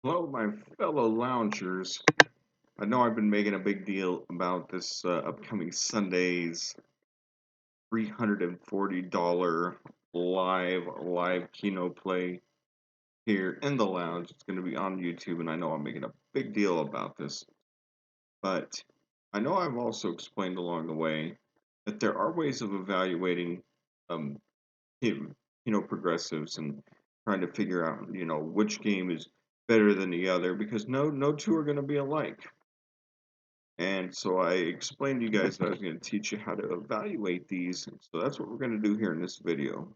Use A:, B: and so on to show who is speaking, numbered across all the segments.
A: Hello, my fellow loungers. I know I've been making a big deal about this upcoming Sunday's $340 live Keno play here in the lounge. It's going to be on YouTube, and I know I'm making a big deal about this. But I know I've also explained along the way that there are ways of evaluating um, progressives and trying to figure out, which game is better than the other because no two are going to be alike. And so I explained to you guys that I was going to teach you how to evaluate these. So that's what we're going to do here in this video.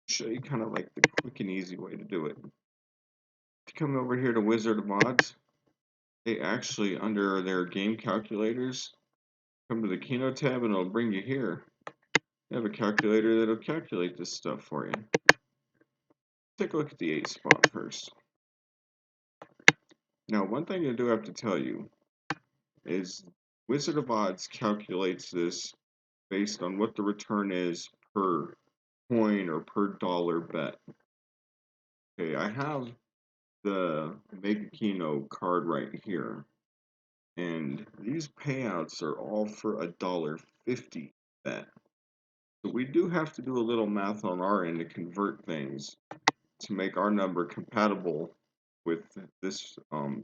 A: Show you kind of like the quick and easy way to do it. If you come over here to Wizard of Odds, they actually, under their game calculators, come to the Keno tab and it'll bring you here. They have a calculator that'll calculate this stuff for you. Take a look at the 8 spot first. Now, one thing I do have to tell you is Wizard of Odds calculates this based on what the return is per coin or per dollar bet. Okay, I have the Mega Keno card right here, and these payouts are all for $1.50 bet. So we do have to do a little math on our end to convert things to make our number compatible with this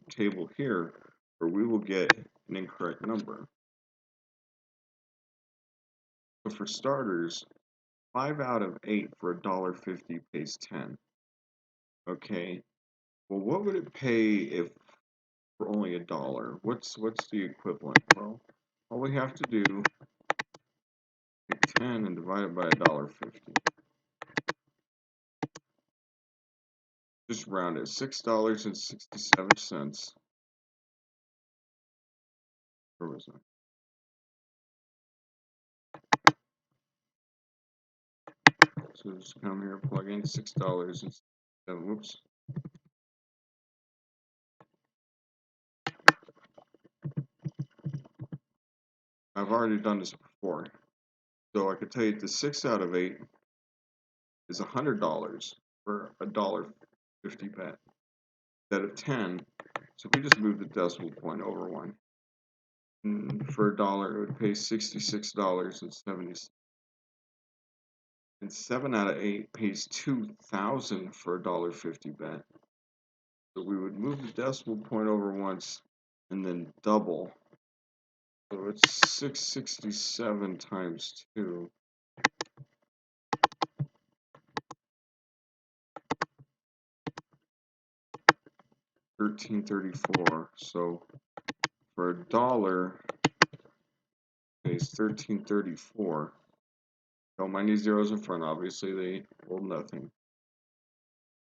A: table here, or we will get an incorrect number. So for starters, 5 out of 8 for $1.50 pays 10. Okay, well, what would it pay if for only $1? What's the equivalent? Well, all we have to do is 10 and divide it by $1.50. Just round it, $6.67. Where was I? So just come here, plug in $6.67. Whoops. I've already done this before, so I could tell you the 6 out of 8 is $100 for $1.50 bet instead of 10. So if we just move the decimal point over one, for $1, it would pay $66.70. And 7 out of 8 pays 2,000 for $1.50 bet. So we would move the decimal point over once and then double. So it's 667 times 2. 1334. So for $1 pays 1334. Don't mind these zeros in front, obviously they hold nothing.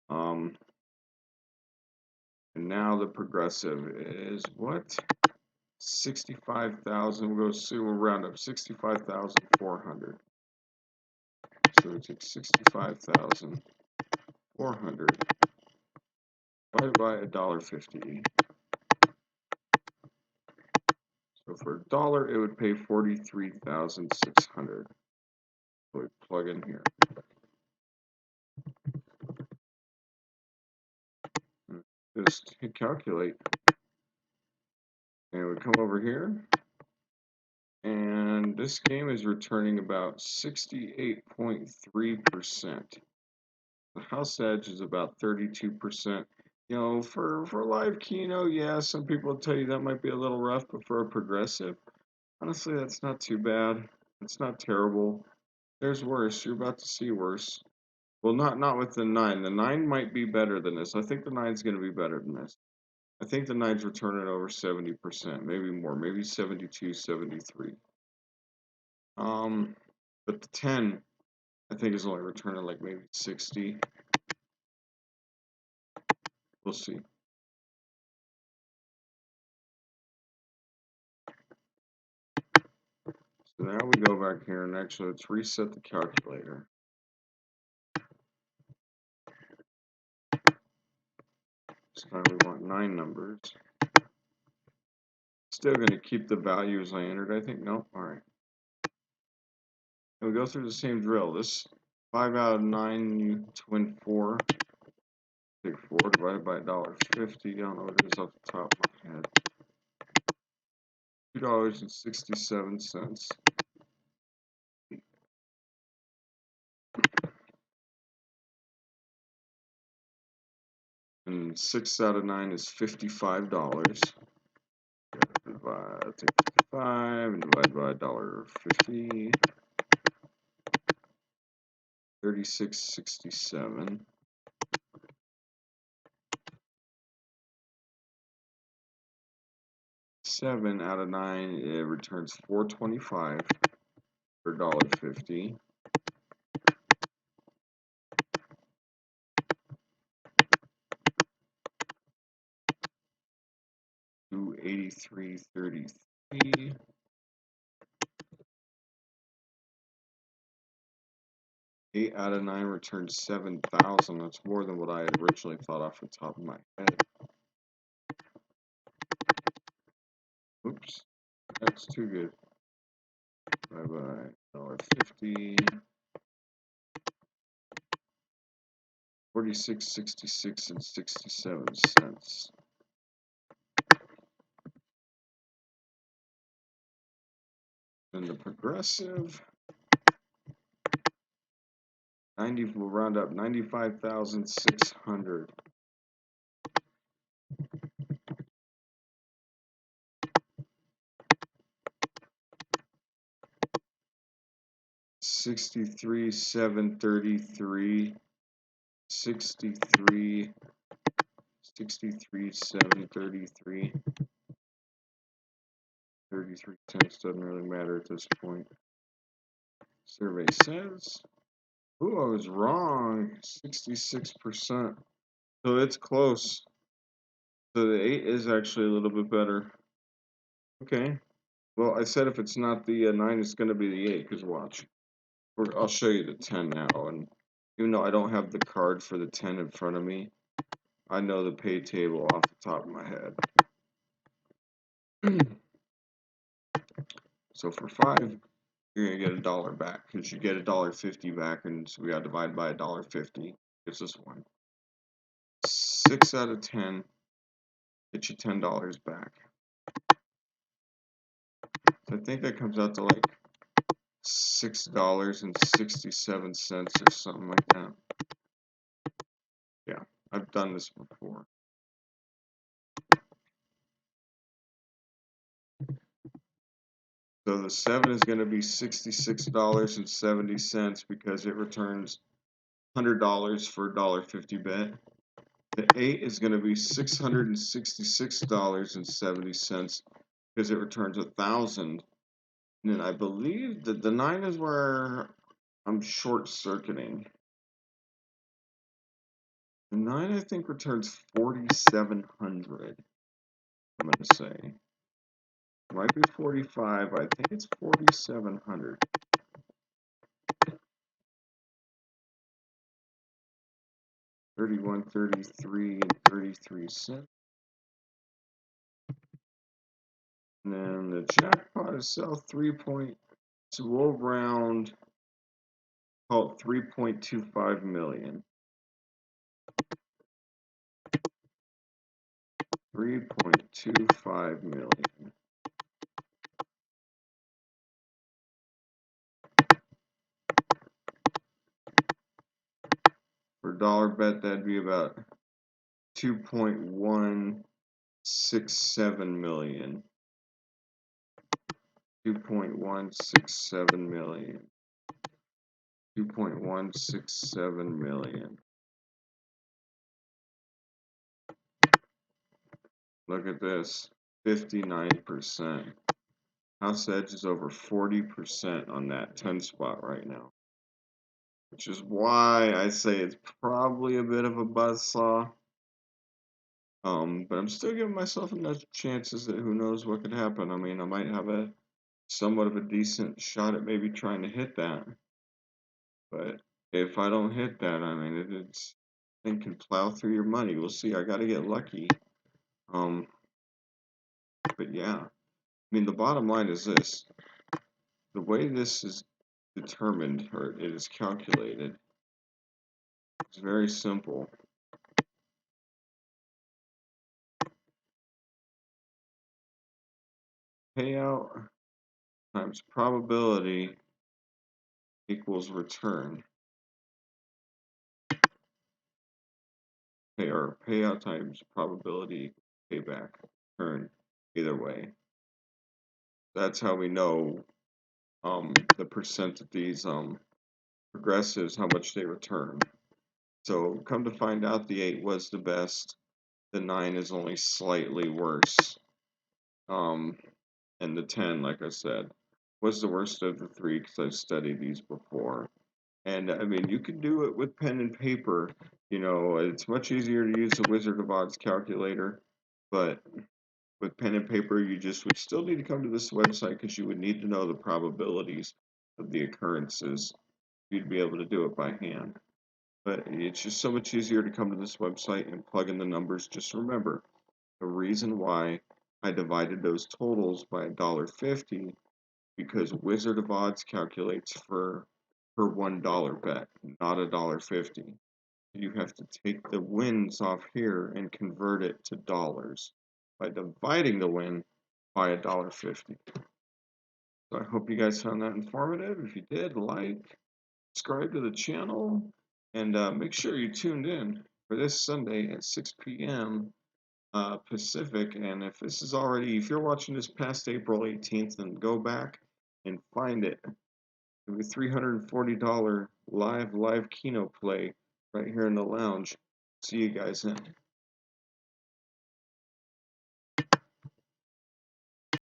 A: And now the progressive is what? 65,000. We'll round up 65,400. So we take 65,400 divided by $1.50. So for $1, it would pay 43,600. So we plug in here. Just hit calculate. And we come over here. And this game is returning about 68.3%. The house edge is about 32%. For live Keno, yeah, some people will tell you that might be a little rough, but for a progressive, honestly, that's not too bad. It's not terrible. There's worse. You're about to see worse. Well, not with the 9. The 9 might be better than this. I think the 9's going to be better than this. I think the 9's returning over 70%, maybe more, maybe 72, 73. But the 10, I think, is only returning like maybe 60. We'll see. So now we go back here and actually let's reset the calculator. This time we want 9 numbers. Still going to keep the values I entered, I think. Nope. All right. And we go through the same drill. This 5 out of 9, you twin 4. Take 4 divided by $1.50. I don't know what it is off the top of my head. $2.67. And 6 out of 9 is $55. Take 55 and divide by $1.50. 36.67. 7 out of 9, it returns $4.25 for $1.50. 283.33. 8 out of 9 returns 7,000. That's more than what I had originally thought off the top of my head. Oops, that's too good. Bye bye. $1.50. 46.66 and 67 cents. Then the progressive 90 will round up 95,600. $63,733. 63,733. 33 cents doesn't really matter at this point. Survey says. Ooh, I was wrong. 66%. So it's close. So the 8 is actually a little bit better. Okay. Well, I said if it's not the 9, it's going to be the 8, because watch. I'll show you the 10 now. And even though I don't have the card for the 10 in front of me, I know the pay table off the top of my head. So for 5, you're going to get $1 back, because you get $1.50 back, and so we got to divide by $1.50. Gives us 1. 6 out of 10 get you $10 back. So I think that comes out to like $6.67 or something like that. Yeah, I've done this before. So the 7 is going to be $66.70 because it returns $100 for a $1.50 bet. The 8 is going to be $666.70 because it returns 1,000. And then I believe that the 9 is where I'm short circuiting. The 9 I think returns 4,700. I'm going to say. It might be 45. I think it's 4,700. 31, 33, and 33 cents. And then the jackpot itself, 3 point, so we'll round, call it 3.25 million. 3.25 million. For a dollar bet, that'd be about 2.167 million. 2.167 million. 2.167 million. Look at this, 59%. House Edge is over 40% on that 10 spot right now. Which is why I say it's probably a bit of a buzzsaw. But I'm still giving myself enough chances that who knows what could happen. I mean, I might have a somewhat of a decent shot at maybe trying to hit that. But if I don't hit that, I mean, it's thing can plow through your money. We'll see. I got to get lucky. But yeah, I mean, the bottom line is this: the way this is determined, or it is calculated. It's very simple. Payout times probability equals return. Or payout times probability payback. Return. Either way. That's how we know the percent of these progressives, how much they return. So come to find out, the 8 was the best. The 9 is only slightly worse. And the 10, like I said, was the worst of the 3 because I've studied these before. And I mean, you can do it with pen and paper. You know, it's much easier to use the Wizard of Odds calculator, but with pen and paper, you just would still need to come to this website because you would need to know the probabilities of the occurrences. You'd be able to do it by hand. But it's just so much easier to come to this website and plug in the numbers. Just remember, the reason why I divided those totals by $1.50 because Wizard of Odds calculates for per $1 bet, not $1.50. You have to take the wins off here and convert it to dollars by dividing the win by $1.50. So I hope you guys found that informative. If you did, like, subscribe to the channel, and make sure you tuned in for this Sunday at 6 p.m. Pacific. And if this is already, if you're watching this past April 18th, then go back and find it. It'll be $340 live Keno play right here in the lounge. See you guys then.